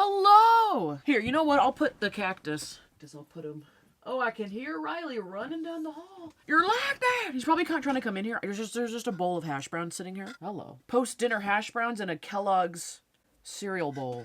Hello! Here, you know what? I'll put the cactus. I'll put him. Oh, I can hear Riley running down the hall. You're like that! He's probably trying to come in here. There's just a bowl of hash browns sitting here. Hello. Post-dinner hash browns and a Kellogg's cereal bowl.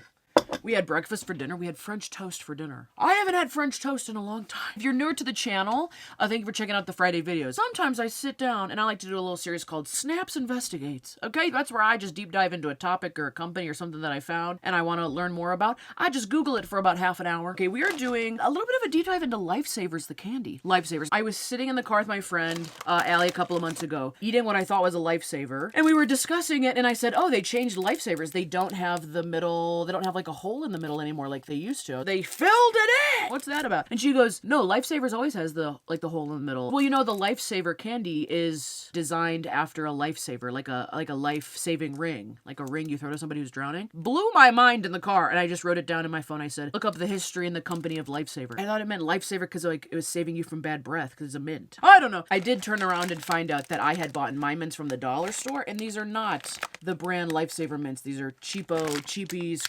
We had breakfast for dinner. We had French toast for dinner. I haven't had French toast in a long time. If you're newer to the channel, thank you for checking out the Friday videos. Sometimes I sit down and I like to do a little series called Snaps Investigates. Okay, that's where I just deep dive into a topic or a company or something that I found and I want to learn more about. I just Google it for about half an hour. Okay, we are doing a little bit of a deep dive into LifeSavers, the candy. LifeSavers. I was sitting in the car with my friend, Allie, a couple of months ago, eating what I thought was a Lifesaver. And we were discussing it and I said, oh, they changed LifeSavers. They don't have the middle, they don't have like a hole in the middle anymore like they used to. They filled it in! What's that about? And she goes, no, LifeSavers always has the hole in the middle. Well, you know, the LifeSaver candy is designed after a lifesaver, like a life-saving ring, like a ring you throw to somebody who's drowning. Blew my mind in the car, and I just wrote it down in my phone. I said, look up the history and the company of LifeSaver. I thought it meant lifesaver because like it was saving you from bad breath because it's a mint. I don't know. I did turn around and find out that I had bought my mints from the dollar store, and these are not the brand LifeSaver mints. These are cheapies,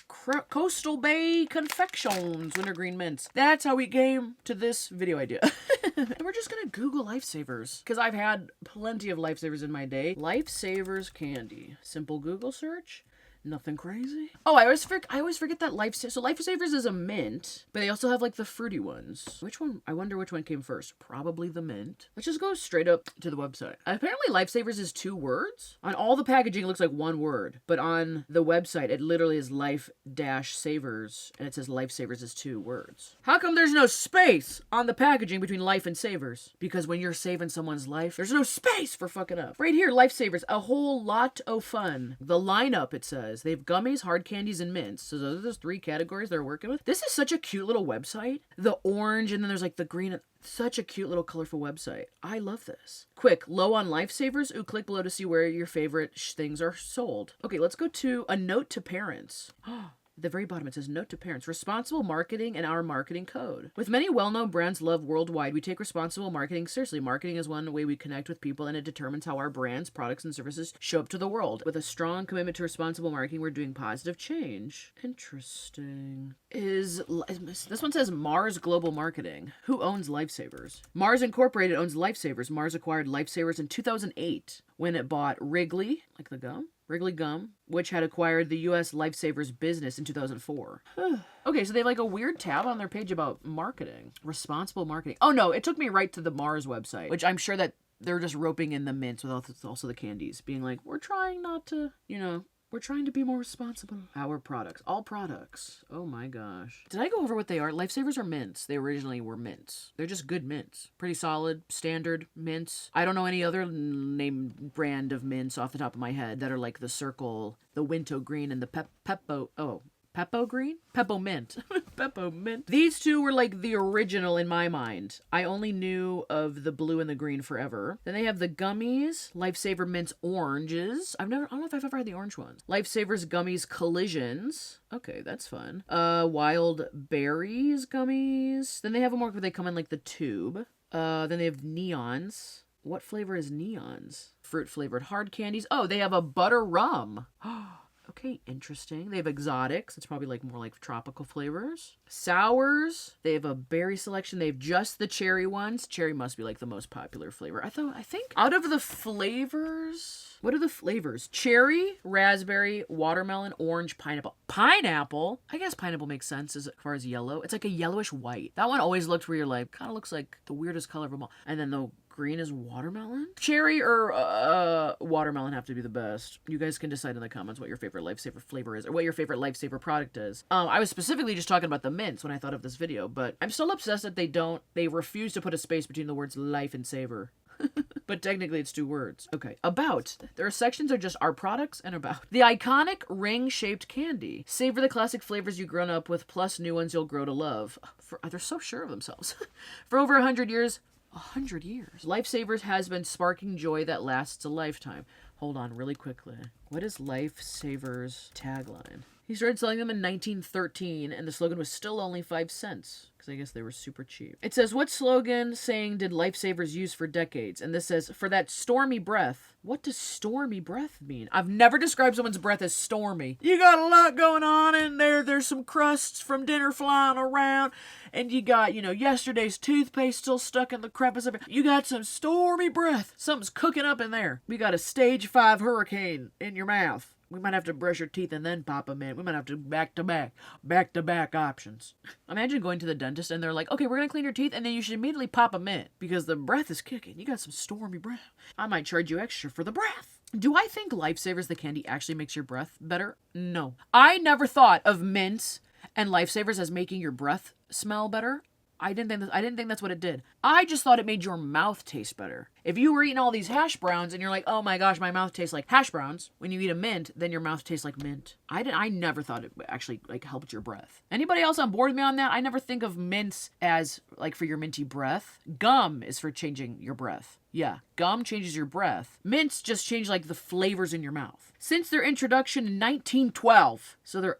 Coastal Bay Confections wintergreen mints. That's how we came to this video idea. And we're just gonna Google LifeSavers because I've had plenty of LifeSavers in my day. LifeSavers candy. Simple Google search. Nothing crazy. Oh, I always forget that LifeSavers is a mint, but they also have like the fruity ones. Which one? I wonder which one came first. Probably the mint. Let's just go straight up to the website. Apparently LifeSavers is 2 words. On all the packaging it looks like 1 word, but on the website it literally is life-savers and it says LifeSavers is 2 words. How come there's no space on the packaging between life and savers? Because when you're saving someone's life, there's no space for fucking up. Right here, LifeSavers, a whole lot of fun. The lineup, it says. They have gummies, hard candies, and mints. So those are those 3 categories they're working with. This is such a cute little website. The orange, and then there's like the green. Such a cute little colorful website. I love this. Quick, low on LifeSavers? Ooh, click below to see where your favorite things are sold. Okay, let's go to a note to parents. At the very bottom, it says, note to parents, responsible marketing and our marketing code. With many well-known brands loved worldwide, we take responsible marketing seriously. Marketing is one way we connect with people, and it determines how our brands, products, and services show up to the world. With a strong commitment to responsible marketing, we're doing positive change. Interesting. This one says Mars Global Marketing. Who owns LifeSavers? Mars Incorporated owns LifeSavers. Mars acquired LifeSavers in 2008 when it bought Wrigley, like the gum, Wrigley Gum, which had acquired the U.S. LifeSavers business in 2004. Okay, so they have like a weird tab on their page about marketing. Responsible marketing. Oh no, it took me right to the Mars website, which I'm sure that they're just roping in the mints with also the candies, being like, we're trying not to, you know, we're trying to be more responsible. Our products. All products. Oh my gosh. Did I go over what they are? LifeSavers are mints. They originally were mints. They're just good mints. Pretty solid, standard mints. I don't know any other name brand of mints off the top of my head that are like the Circle, the Winto Green, and the Peppo Green? Peppo-mint. Peppo-mint. These 2 were like the original in my mind. I only knew of the blue and the green forever. Then they have the gummies, LifeSaver Mints Oranges. I don't know if I've ever had the orange ones. LifeSavers Gummies Collisions. Okay, that's fun. Wild Berries Gummies. Then they have them more where they come in like the tube. Then they have Neons. What flavor is Neons? Fruit flavored hard candies. Oh, they have a butter rum. Okay, interesting. They have exotics. It's probably like more like tropical flavors. Sours. They have a berry selection. They have just the cherry ones. Cherry must be like the most popular flavor. I think out of the flavors, what are the flavors? Cherry, raspberry, watermelon, orange, pineapple. Pineapple? I guess pineapple makes sense as far as yellow. It's like a yellowish white. That one always looked where you're like, kind of looks like the weirdest color of them all. And then the green is watermelon? Cherry or watermelon have to be the best. You guys can decide in the comments what your favorite LifeSaver flavor is or what your favorite LifeSaver product is. I was specifically just talking about the mints when I thought of this video, but I'm still obsessed that they refuse to put a space between the words life and saver. But technically it's 2 words. Okay, about. There are sections are just our products and about. The iconic ring-shaped candy. Savor the classic flavors you've grown up with, plus new ones you'll grow to love. They're so sure of themselves. For over 100 years, 100 years. LifeSavers has been sparking joy that lasts a lifetime. Hold on really quickly. What is LifeSavers tagline? He started selling them in 1913, and the slogan was still only 5 cents. I guess they were super cheap. It says, what slogan saying did LifeSavers use for decades? And this says, for that stormy breath. What does stormy breath mean? I've never described someone's breath as stormy. You got a lot going on in there. There's some crusts from dinner flying around. And you got, yesterday's toothpaste still stuck in the crevice of it. You got some stormy breath. Something's cooking up in there. We got a stage 5 hurricane in your mouth. We might have to brush your teeth and then pop them in. We might have to back-to-back options. Imagine going to the dentist and they're like, okay, we're going to clean your teeth and then you should immediately pop them in because the breath is kicking. You got some stormy breath. I might charge you extra for the breath. Do I think LifeSavers, the candy, actually makes your breath better? No. I never thought of mints and LifeSavers as making your breath smell better. I didn't think that's what it did. I just thought it made your mouth taste better. If you were eating all these hash browns and you're like, oh my gosh, my mouth tastes like hash browns. When you eat a mint, then your mouth tastes like mint. I never thought it actually helped your breath. Anybody else on board with me on that? I never think of mints as for your minty breath. Gum is for changing your breath. Yeah, gum changes your breath. Mints just change the flavors in your mouth. Since their introduction in 1912, so they're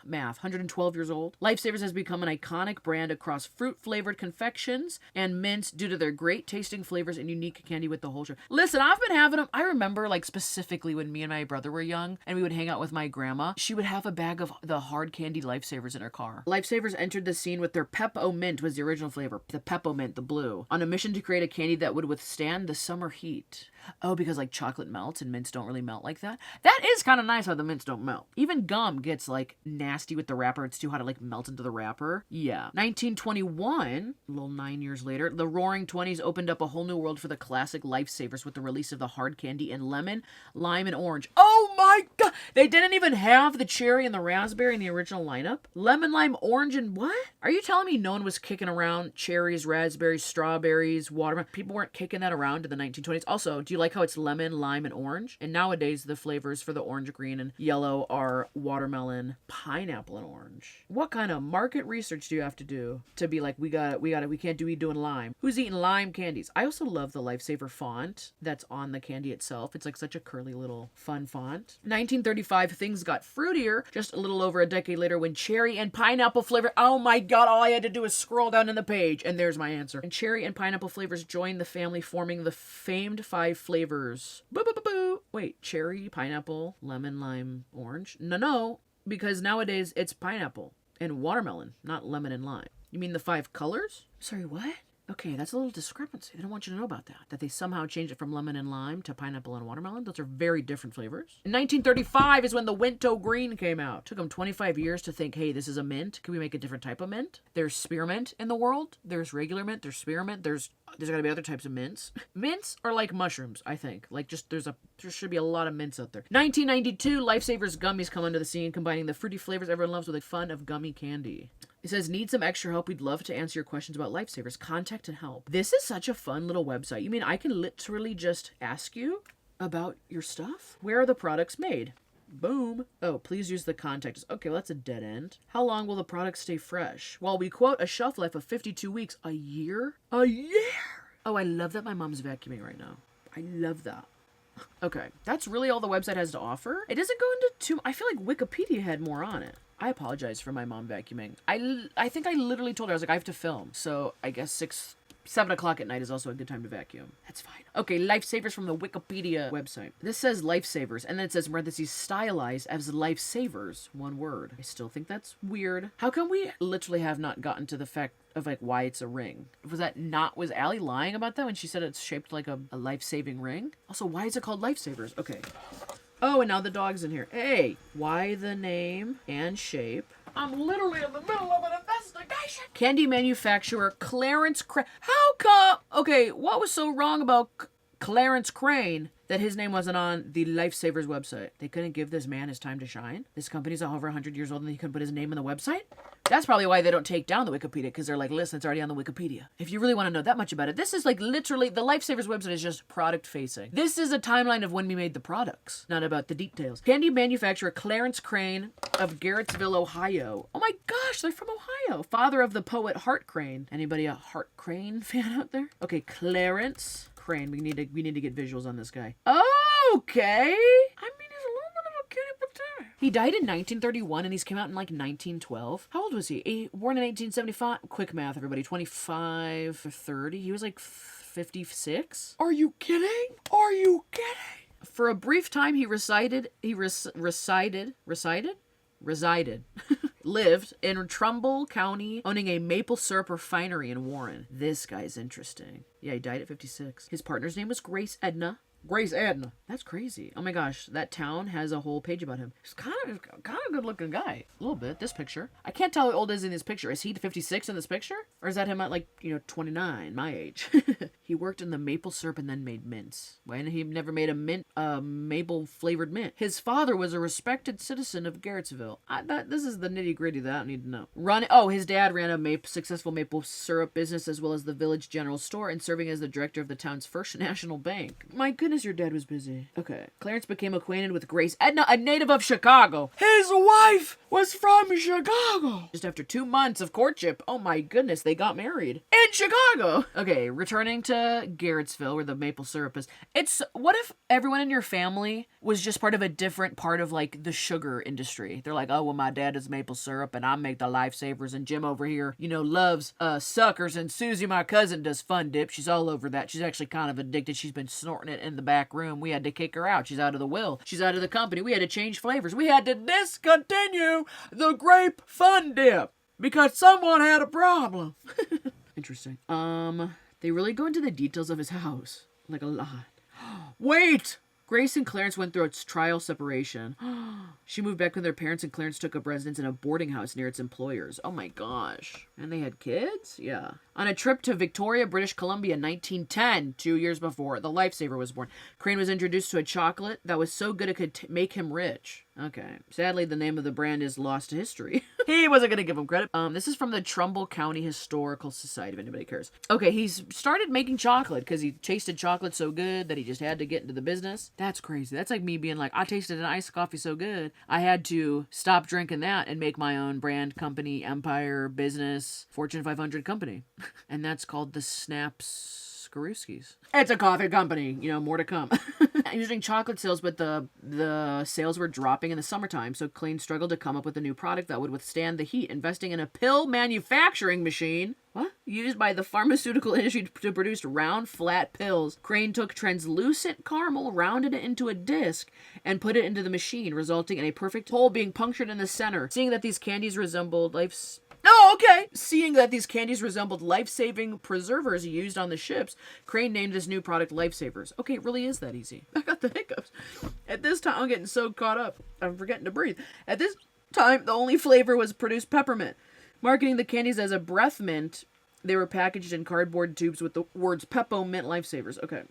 112 years old. LifeSavers has become an iconic brand across fruit-flavored confections and mints due to their great tasting flavors and unique candy with the whole sugar. Listen, I've been having them. I remember specifically when me and my brother were young and we would hang out with my grandma. She would have a bag of the hard candy LifeSavers in her car. LifeSavers entered the scene with their Peppo-Mint was the original flavor. The Peppo-Mint, the blue. On a mission to create a candy that would withstand the summer heat. Oh, because chocolate melts and mints don't really melt like that. That is kind of nice how the mints don't melt. Even gum gets nasty with the wrapper. It's too hot to melt into the wrapper. Yeah. 1921, a little 9 years later, the Roaring Twenties opened up a whole new world for the classic LifeSavers with the release of the hard candy in lemon, lime, and orange. Oh my god! They didn't even have the cherry and the raspberry in the original lineup. Lemon, lime, orange, and what? Are you telling me no one was kicking around cherries, raspberries, strawberries, watermelon? People weren't kicking that around in the 1920s. Also, do you like how it's lemon, lime, and orange? And nowadays, the flavors for the orange, green, and yellow are watermelon, pineapple, and orange. What kind of market research do you have to do to be we can't be doing lime? Who's eating lime candies? I also love the LifeSaver font that's on the candy itself. It's such a curly little fun font. 1935, things got fruitier just a little over a decade later when cherry and pineapple flavor. Oh my god, all I had to do is scroll down in the page and there's my answer. And cherry and pineapple flavors joined the family, forming the famed 5 flavors. Boo. Wait, cherry, pineapple, lemon, lime, orange? No, because nowadays it's pineapple and watermelon, not lemon and lime. You mean the 5 colors? Sorry, what? Okay, that's a little discrepancy. They don't want you to know about that. That they somehow changed it from lemon and lime to pineapple and watermelon. Those are very different flavors. In 1935 is when the Winto Green came out. Took them 25 years to think, hey, this is a mint. Can we make a different type of mint? There's spearmint in the world. There's regular mint. There's spearmint. There's gotta be other types of mints. Mints are like mushrooms, I think. There should be a lot of mints out there. 1992, LifeSavers gummies come onto the scene, combining the fruity flavors everyone loves with the fun of gummy candy. It says, need some extra help? We'd love to answer your questions about LifeSavers. Contact and help. This is such a fun little website. You mean I can literally just ask you about your stuff? Where are the products made? Boom. Oh, please use the contact. Okay, well, that's a dead end. How long will the products stay fresh? Well, we quote a shelf life of 52 weeks. A year? A year! Oh, I love that my mom's vacuuming right now. I love that. Okay, that's really all the website has to offer. It doesn't go into too... I feel like Wikipedia had more on it. I apologize for my mom vacuuming. I think I literally told her, I was like, I have to film. So I guess 7 o'clock at night is also a good time to vacuum. That's fine. Okay, LifeSavers from the Wikipedia website. This says LifeSavers, and then it says in parentheses stylized as LifeSavers, one word. I still think that's weird. How come we literally have not gotten to the fact of why it's a ring? Was Allie lying about that when she said it's shaped like a life-saving ring? Also, why is it called LifeSavers? Okay. Oh, and now the dog's in here. Hey, why the name and shape? I'm literally in the middle of an investigation. Candy manufacturer Clarence Crane. How come? Okay, what was so wrong about Clarence Crane that his name wasn't on the LifeSavers website? They couldn't give this man his time to shine? This company's over 100 years old and he couldn't put his name on the website? That's probably why they don't take down the Wikipedia, because they're like, listen, it's already on the Wikipedia. If you really want to know that much about it, this is literally, the LifeSavers website is just product facing. This is a timeline of when we made the products, not about the details. Candy manufacturer Clarence Crane of Garrettsville, Ohio. Oh my gosh, they're from Ohio. Father of the poet Hart Crane. Anybody a Hart Crane fan out there? Okay, Clarence Crane. We need to get visuals on this guy. Okay. I mean, he's a little bit of a cutie patootie. He died in 1931 and he's came out in like 1912. How old was he? Born in 1875. Quick math, everybody. 25 or 30. He was like 56. Are you kidding? Are you kidding? For a brief time, he resided, lived in Trumbull County, owning a maple syrup refinery in Warren. This guy's interesting. Yeah, he died at 56. His partner's name was Grace Edna. Grace Edna. That's crazy. Oh my gosh, that town has a whole page about him. He's kind of a good looking guy. A little bit. This picture. I can't tell how old he is in this picture. Is he 56 in this picture? Or is that him at like, 29, my age? He worked in the maple syrup and then made mints. Why didn't he never made a maple flavored mint? His father was a respected citizen of Garrettsville. This is the nitty gritty that I don't need to know. His dad ran a successful maple syrup business as well as the village general store and serving as the director of the town's First National Bank. My goodness, your dad was busy. Okay. Clarence became acquainted with Grace Edna, a native of Chicago. His wife was from Chicago. Just after 2 months of courtship, oh my goodness, they got married in Chicago. Okay, returning to Garrettsville, where the maple syrup is. What if everyone in your family was just part of a different part of like the sugar industry? They're like, oh, well, my dad does maple syrup and I make the LifeSavers, and Jim over here, loves suckers, and Susie, my cousin, does Fun Dip. She's all over that. She's actually kind of addicted. She's been snorting it in the back room. We had to kick her out. She's out of the will. She's out of the company. We had to change flavors. We had to discontinue the grape Fun Dip because someone had a problem. Interesting. They really go into the details of his house. Like a lot. Wait! Grace and Clarence went through its trial separation. She moved back with her parents and Clarence took up residence in a boarding house near its employers. Oh my gosh. And they had kids? Yeah. On a trip to Victoria, British Columbia in 1910, 2 years before the Lifesaver was born, Crane was introduced to a chocolate that was so good it could make him rich. Okay. Sadly, the name of the brand is lost to history. He wasn't going to give him credit. This is from the Trumbull County Historical Society, if anybody cares. Okay, he's started making chocolate because he tasted chocolate so good that he just had to get into the business. That's crazy. That's like me being like, I tasted an iced coffee so good, I had to stop drinking that and make my own brand, company, empire, business, Fortune 500 company. And that's called the Snaps Skaruskis. It's a coffee company, more to come. Using chocolate sales, but the sales were dropping in the summertime, so Klein struggled to come up with a new product that would withstand the heat, investing in a pill manufacturing machine. What? Used by the pharmaceutical industry to produce round, flat pills. Crane took translucent caramel, rounded it into a disc, and put it into the machine, resulting in a perfect hole being punctured in the center. Seeing that these candies resembled Seeing that these candies resembled life-saving preservers used on the ships, Crane named his new product LifeSavers. Okay, it really is that easy. I got the hiccups. At this time, I'm getting so caught up, I'm forgetting to breathe. At this time, the only flavor was produced peppermint. Marketing the candies as a breath mint, they were packaged in cardboard tubes with the words Peppo Mint Lifesavers. Okay.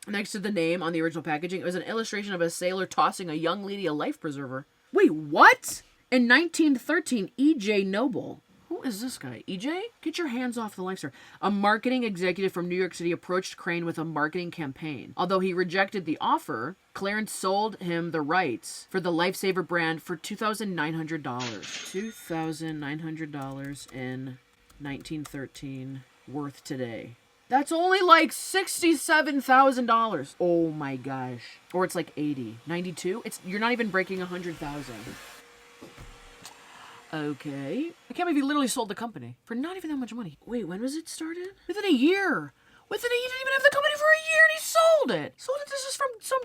Next to the name on the original packaging, it was an illustration of a sailor tossing a young lady a life preserver. Wait, what? In 1913, E.J. Noble. Who is this guy? EJ? Get your hands off the LifeSaver. A marketing executive from New York City approached Crane with a marketing campaign. Although he rejected the offer, Clarence sold him the rights for the LifeSaver brand for $2,900. $2,900 in 1913, worth today. That's only like $67,000. Oh my gosh. Or it's like 80. 92? You're not even breaking 100,000. Okay. I can't believe he literally sold the company for not even that much money. Wait, when was it started? Within a year. He didn't even have the company for a year and he sold it. This is from some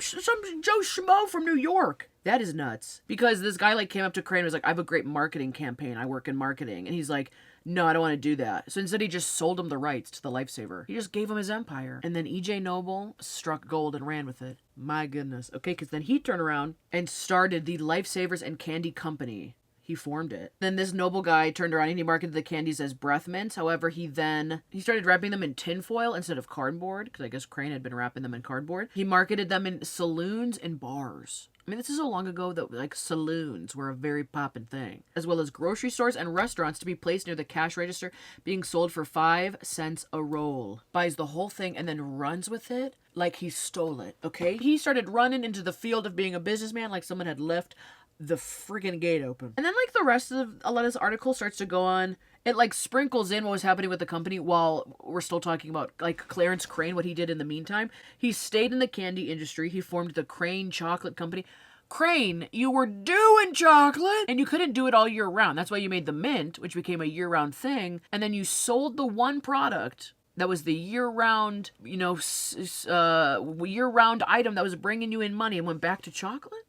Joe Schmo from New York. That is nuts. Because this guy came up to Crane and was like, I have a great marketing campaign. I work in marketing. And he's like, no, I don't want to do that. So instead he just sold him the rights to the LifeSaver. He just gave him his empire. And then E.J. Noble struck gold and ran with it. My goodness. Okay, because then he turned around and started the LifeSavers and Candy Company. He formed it. Then this noble guy turned around and he marketed the candies as breath mints. However, he started wrapping them in tinfoil instead of cardboard, because I guess Crane had been wrapping them in cardboard. He marketed them in saloons and bars. I mean, this is so long ago that saloons were a very poppin' thing, as well as grocery stores and restaurants to be placed near the cash register, being sold for 5 cents a roll. Buys the whole thing and then runs with it like he stole it, okay? He started running into the field of being a businessman like someone had left the friggin' gate open. And then the rest of a lot of this article starts to go on. It sprinkles in what was happening with the company while we're still talking about Clarence Crane, what he did in the meantime. He stayed in the candy industry. He formed the Crane Chocolate Company. Crane, you were doing chocolate, and you couldn't do it all year round. That's why you made the mint, which became a year-round thing, and then you sold the one product that was the year-round, year-round item that was bringing you in money and went back to chocolate?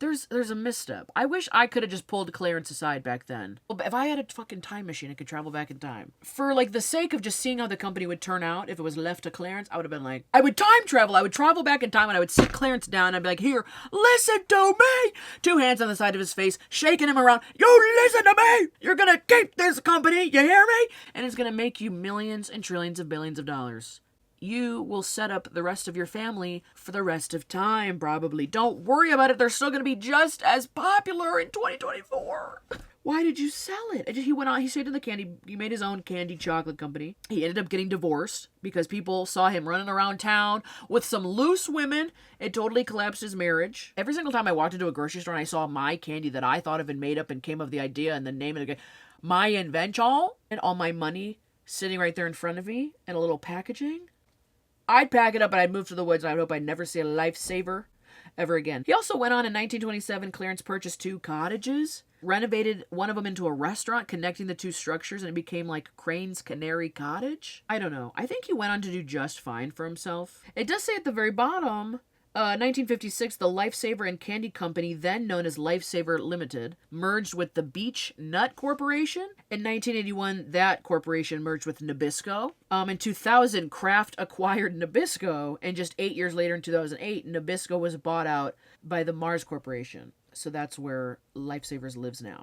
There's a misstep. I wish I could have just pulled Clarence aside back then. If I had a fucking time machine, I could travel back in time. For, like, the sake of just seeing how the company would turn out if it was left to Clarence, I would have been like, I would time travel. I would travel back in time and I would sit Clarence down and I'd be like, here, listen to me. 2 hands on the side of his face, shaking him around. You listen to me. You're gonna keep this company. You hear me? And it's gonna make you millions and trillions of billions of dollars. You will set up the rest of your family for the rest of time, probably. Don't worry about it. They're still going to be just as popular in 2024. Why did you sell it? He went on, he stayed in the candy, he made his own candy chocolate company. He ended up getting divorced because people saw him running around town with some loose women. It totally collapsed his marriage. Every single time I walked into a grocery store and I saw my candy that I thought of and made up and came up with the idea and the name of the my invention, and all my money sitting right there in front of me in a little packaging, I'd pack it up and I'd move to the woods and I'd hope I'd never see a LifeSaver ever again. He also went on in 1927, Clarence purchased 2 cottages, renovated one of them into a restaurant, connecting the 2 structures, and it became like Crane's Canary Cottage. I don't know. I think he went on to do just fine for himself. It does say at the very bottom, 1956, the LifeSaver and Candy Company, then known as LifeSaver Limited, merged with the Beech Nut Corporation. In 1981, that corporation merged with Nabisco. In 2000, Kraft acquired Nabisco, and just 8 years later, in 2008, Nabisco was bought out by the Mars Corporation. So that's where LifeSavers lives now.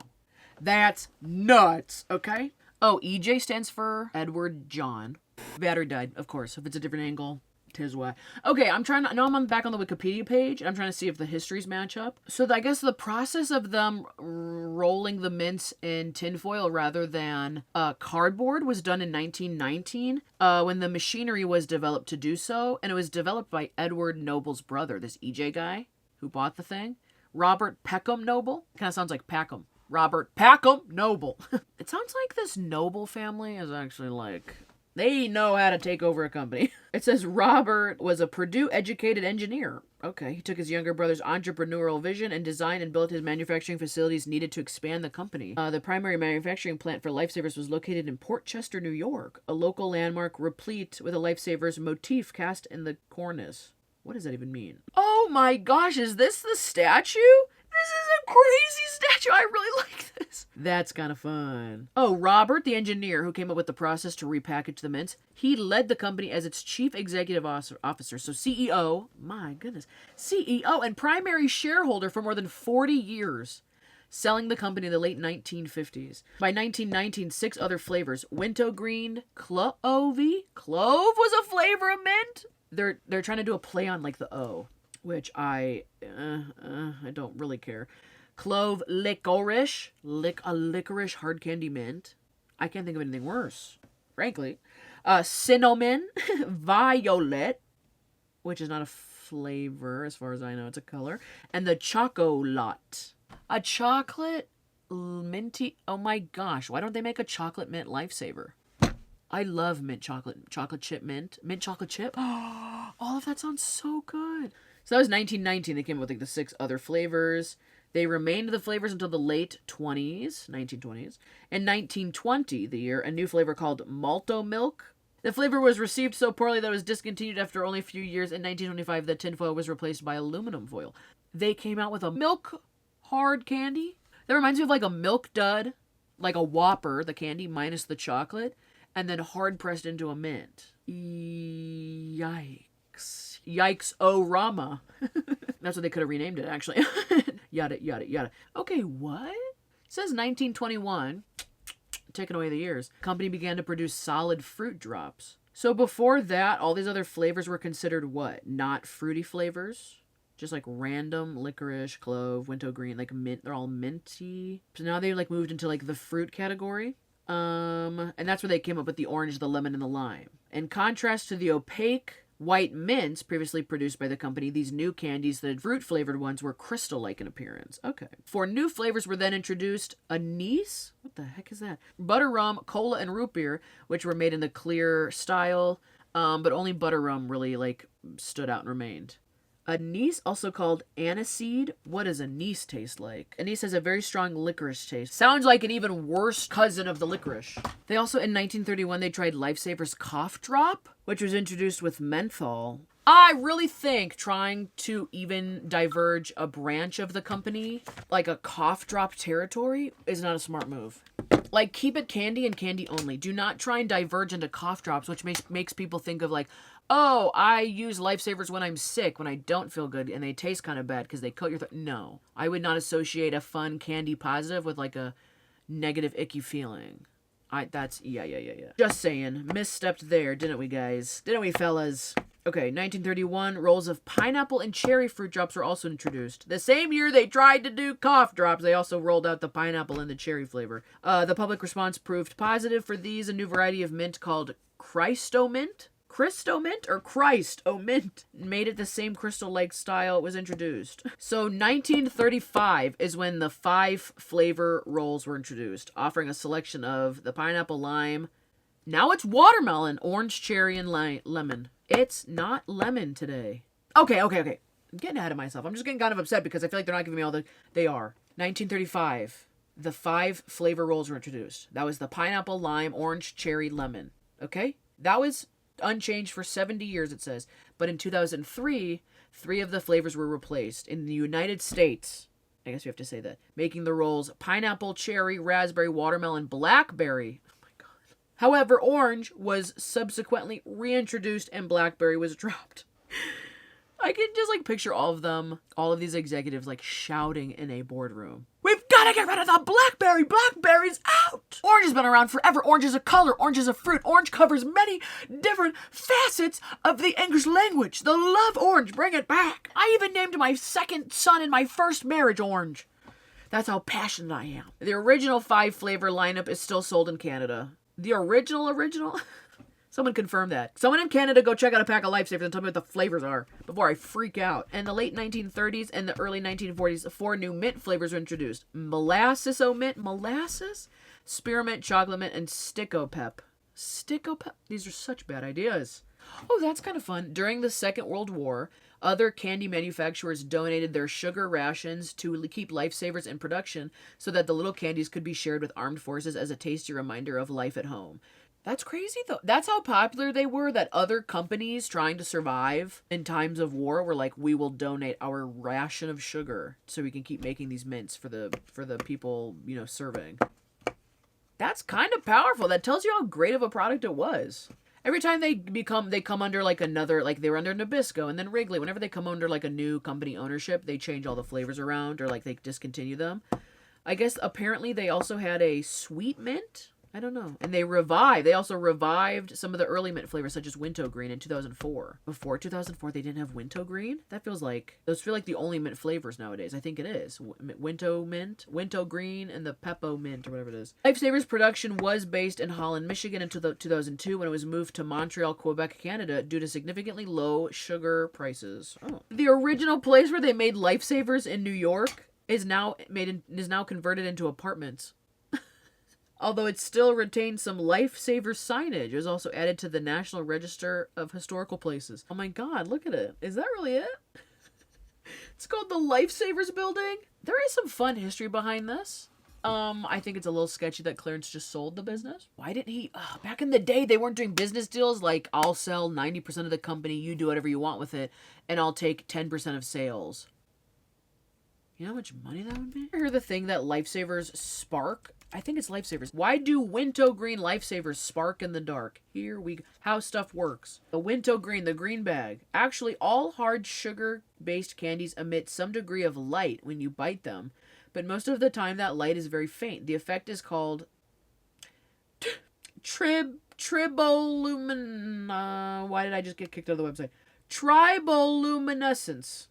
That's nuts, okay? Oh, EJ stands for Edward John. Battery died, of course. If it's a different angle, tis why. Okay, I'm back on the Wikipedia page, and I'm trying to see if the histories match up. So I guess the process of them rolling the mints in tinfoil rather than cardboard was done in 1919, when the machinery was developed to do so, and it was developed by Edward Noble's brother, this EJ guy who bought the thing. Robert Peckham Noble. Kind of sounds like Packham. Robert Packham Noble. It sounds like this Noble family is actually like, they know how to take over a company. It says Robert was a Purdue-educated engineer. Okay, he took his younger brother's entrepreneurial vision and designed and built his manufacturing facilities needed to expand the company. The primary manufacturing plant for LifeSavers was located in Port Chester, New York, a local landmark replete with a LifeSavers motif cast in the cornice. What does that even mean? Oh my gosh, is this the statue? This is a crazy statue. I really like this. That's kind of fun. Oh, Robert, the engineer who came up with the process to repackage the mints, he led the company as its chief executive officer. So CEO, my goodness, CEO and primary shareholder for more than 40 years, selling the company in the late 1950s. By 1919, 6 other flavors, wintergreen, clove was a flavor of mint. They're trying to do a play on like the O, which I don't really care. Clove licorice, licorice hard candy mint. I can't think of anything worse, frankly. Cinnamon, violet, which is not a flavor as far as I know, it's a color. And the chocolate. A chocolate minty, oh my gosh, why don't they make a chocolate mint LifeSaver? I love mint chocolate chip mint chocolate chip. Oh, all of that sounds so good. So that was 1919. They came up with like the 6 other flavors. They remained the flavors until the late 1920s. In 1920, the year, a new flavor called Malto Milk. The flavor was received so poorly that it was discontinued after only a few years. In 1925, the tinfoil was replaced by aluminum foil. They came out with a milk hard candy. That reminds me of like a Milk Dud, like a Whopper, the candy minus the chocolate, and then hard pressed into a mint. Yikes. Yikes-o-rama. That's what they could have renamed it, actually. Yada, yada, yada. Okay, what? It says 1921. Taking away the years. Company began to produce solid fruit drops. So before that, all these other flavors were considered what? Not fruity flavors? Just like random licorice, clove, wintergreen, like mint. They're all minty. So now they like moved into like the fruit category. And that's where they came up with the orange, the lemon, and the lime. In contrast to the opaque white mints previously produced by the company, these new candies, the fruit-flavored ones, were crystal-like in appearance. Okay. 4 new flavors were then introduced. Anise? What the heck is that? Butter rum, cola, and root beer, which were made in the clear style, but only butter rum really, like, stood out and remained. Anise, also called aniseed. What does anise taste like? Anise has a very strong licorice taste. Sounds like an even worse cousin of the licorice. They also, in 1931, they tried LifeSavers Cough Drop, which was introduced with menthol. I really think trying to even diverge a branch of the company, like a cough drop territory, is not a smart move. Like, keep it candy and candy only. Do not try and diverge into cough drops, which makes people think of like, oh, I use LifeSavers when I'm sick, when I don't feel good, and they taste kind of bad because they coat your throat. No. I would not associate a fun candy positive with like a negative icky feeling. Yeah. Just saying. Misstepped there, didn't we, guys? Didn't we, fellas? Okay, 1931, rolls of pineapple and cherry fruit drops were also introduced. The same year they tried to do cough drops, they also rolled out the pineapple and the cherry flavor. The public response proved positive for these. A new variety of mint called Christo-mint? Christo-mint or Christ-o-mint made it the same crystal-like style was introduced. So 1935 is when the 5 flavor rolls were introduced, offering a selection of the pineapple, lime. Now it's watermelon, orange, cherry, and lemon. It's not lemon today. Okay. I'm getting ahead of myself. I'm just getting kind of upset because I feel like they're not giving me all the... They are. 1935, the 5 flavor rolls were introduced. That was the pineapple, lime, orange, cherry, lemon. Okay? That was unchanged for 70 years, it says. But in 2003, 3 of the flavors were replaced. In the United States, I guess we have to say that, making the rolls pineapple, cherry, raspberry, watermelon, blackberry. However, orange was subsequently reintroduced and blackberry was dropped. I can just like picture all of these executives like shouting in a boardroom. We've got to get rid of the blackberry! Blackberry's out! Orange has been around forever. Orange is a color. Orange is a fruit. Orange covers many different facets of the English language. The love orange. Bring it back. I even named my second son in my first marriage Orange. That's how passionate I am. The original 5 flavor lineup is still sold in Canada. The original? Someone confirm that. Someone in Canada go check out a pack of LifeSavers and tell me what the flavors are before I freak out. In the late 1930s and the early 1940s, 4 new mint flavors were introduced. Molasses-o-mint, molasses? Spearmint, chocolate mint, and Stick-o-pep. Stick-o-pep? These are such bad ideas. Oh, that's kind of fun. During the Second World War, other candy manufacturers donated their sugar rations to keep LifeSavers in production so that the little candies could be shared with armed forces as a tasty reminder of life at home. That's crazy, though. That's how popular they were, that other companies trying to survive in times of war were like, we will donate our ration of sugar so we can keep making these mints for the people, serving. That's kind of powerful. That tells you how great of a product it was. Every time they come under like another, like they were under Nabisco and then Wrigley. Whenever they come under like a new company ownership, they change all the flavors around or like they discontinue them. I guess apparently they also had a sweet mint. I don't know. And they also revived some of the early mint flavors such as Wintergreen in 2004. Before 2004, they didn't have Wintergreen? Those feel like the only mint flavors nowadays. I think it is. Wintergreen, and the Peppo mint or whatever it is. LifeSavers production was based in Holland, Michigan until 2002 when it was moved to Montreal, Quebec, Canada due to significantly low sugar prices. Oh. The original place where they made LifeSavers in New York is now converted into apartments. Although it still retains some LifeSavers signage. It was also added to the National Register of Historical Places. Oh my god, look at it. Is that really it? It's called the LifeSavers Building. There is some fun history behind this. I think it's a little sketchy that Clarence just sold the business. Why didn't he? Back in the day, they weren't doing business deals like, I'll sell 90% of the company, you do whatever you want with it, and I'll take 10% of sales. You know how much money that would be? I hear the thing that LifeSavers spark. I think it's LifeSavers. Why do Wintergreen LifeSavers spark in the dark? Here we go. How stuff works. The Wintergreen, the green bag. Actually, all hard sugar-based candies emit some degree of light when you bite them, but most of the time that light is very faint. The effect is called tribolumin. Why did I just get kicked out of the website? Triboluminescence,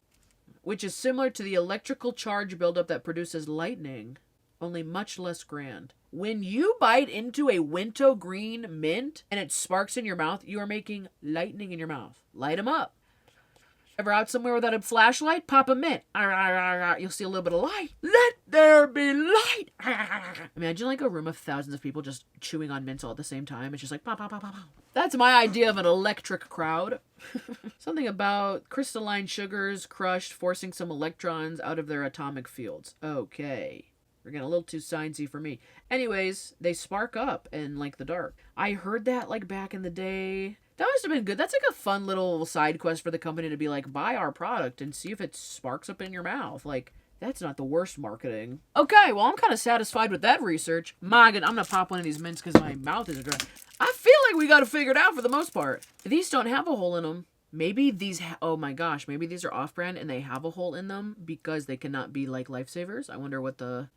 which is similar to the electrical charge buildup that produces lightning, only much less grand. When you bite into a Wintergreen mint and it sparks in your mouth, you are making lightning in your mouth. Light them up. Ever out somewhere without a flashlight? Pop a mint. You'll see a little bit of light. Let there be light. Imagine like a room of thousands of people just chewing on mints all at the same time. It's just like pop, pop, pop, pop. That's my idea of an electric crowd. Something about crystalline sugars crushed, forcing some electrons out of their atomic fields. Okay. We're getting a little too sciencey for me. Anyways, they spark up in like the dark. I heard that like back in the day. That must have been good. That's like a fun little side quest for the company to be like, buy our product and see if it sparks up in your mouth. Like, that's not the worst marketing. Okay, well, I'm kind of satisfied with that research. My God, I'm going to pop one of these mints because my mouth is dry. I feel like we got it figured out for the most part. These don't have a hole in them. Maybe these, oh my gosh, maybe these are off-brand and they have a hole in them because they cannot be like LifeSavers. I wonder what the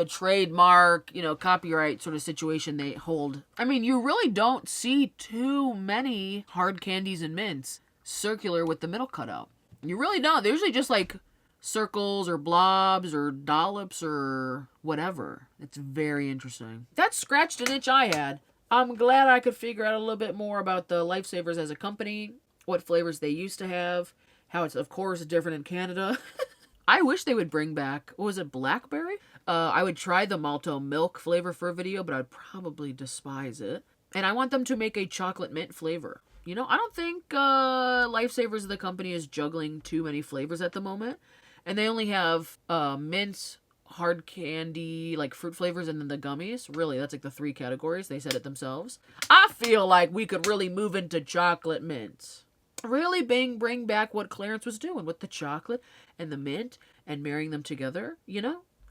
trademark, copyright sort of situation they hold. I mean, you really don't see too many hard candies and mints circular with the middle cut out. You really don't. They're usually just like circles or blobs or dollops or whatever. It's very interesting. That scratched an itch I had. I'm glad I could figure out a little bit more about the LifeSavers as a company, what flavors they used to have, how it's, of course, different in Canada. I wish they would bring back, what was it, blackberry? I would try the malto milk flavor for a video, but I'd probably despise it. And I want them to make a chocolate mint flavor. I don't think LifeSavers, the company, is juggling too many flavors at the moment. And they only have mints, hard candy, like fruit flavors, and then the gummies. Really, that's like the 3 categories. They said it themselves. I feel like we could really move into chocolate mints. Really bring back what Clarence was doing with the chocolate and the mint and marrying them together.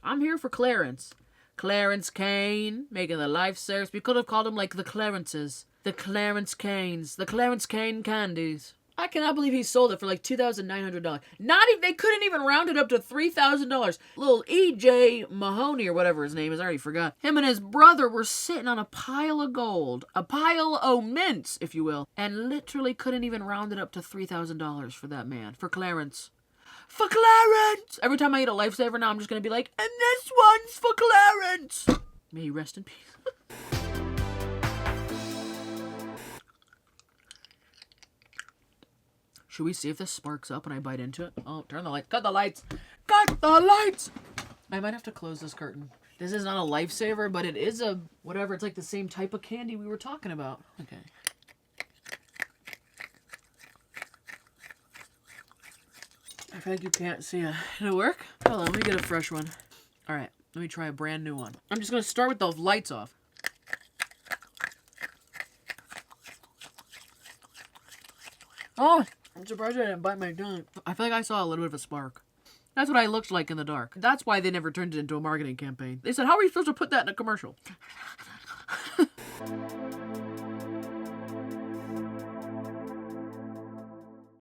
I'm here for Clarence. Clarence Kane, making the LifeSavers. We could have called them like the Clarences. The Clarence Canes. The Clarence Kane candies. I cannot believe he sold it for like $2,900. Not even, they couldn't even round it up to $3,000. Little E.J. Mahoney or whatever his name is, I already forgot. Him and his brother were sitting on a pile of gold. A pile of mints, if you will. And literally couldn't even round it up to $3,000 for that man. For Clarence. For Clarence! Every time I eat a LifeSaver now, I'm just going to be like, and this one's for Clarence! May he rest in peace. Should we see if this sparks up when I bite into it? Oh, turn the light. Cut the lights. Cut the lights! I might have to close this curtain. This is not a LifeSaver, but it is a whatever. It's like the same type of candy we were talking about. Okay. I feel like you can't see it. Did it work? Hold on, let me get a fresh one. Alright, let me try a brand new one. I'm just going to start with the lights off. Oh, I'm surprised I didn't bite my tongue. I feel like I saw a little bit of a spark. That's what I looked like in the dark. That's why they never turned it into a marketing campaign. They said, how are you supposed to put that in a commercial?